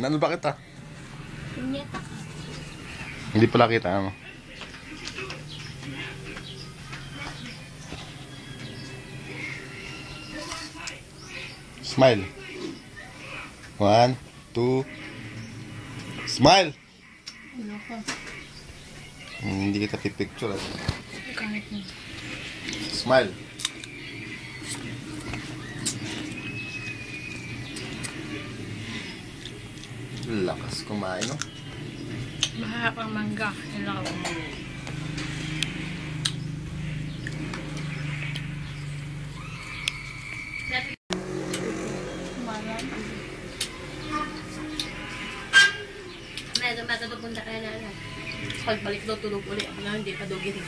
Ano ba kita? Punyeta ka. Hindi pala kita, ano? Smile. 1, 2. Smile! Ano ko? Hindi kita pipicture. Kahit mo. Smile. Lakas kumain, no? Mahirap ang mangga. Ilaw. Medyo matatupunta kaya na lang. Pagbalik daw tulog ulit. Ako na hindi pa daw ginig.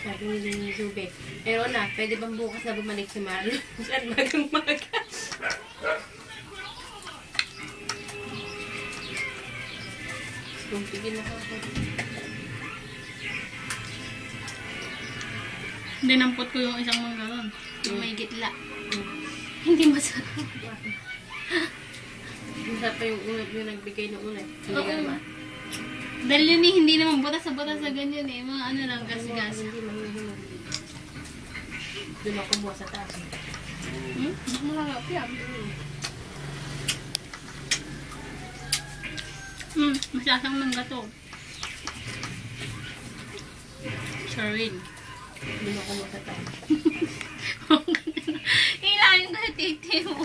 Sabi ni Zube. Pero na, pwede bang bukas na bumalik si Marlon? Saan magang-maga? Tigil na ako. Dinampot ko yung isang mangga nun. Yung may gitla. Hindi masarap. Masarap pa yung unat yung nagbigay ng unat. Hindi ka naman. Dahil yun eh, hindi naman butas sa ganyan eh. Mga ano lang, gas-gas. Hindi mahihinog. Doon ako buha sa taas. Maharap yan. Masasang mangga to. Sharin. Doon ako buha sa taas. Hilahin ko yung titi mo.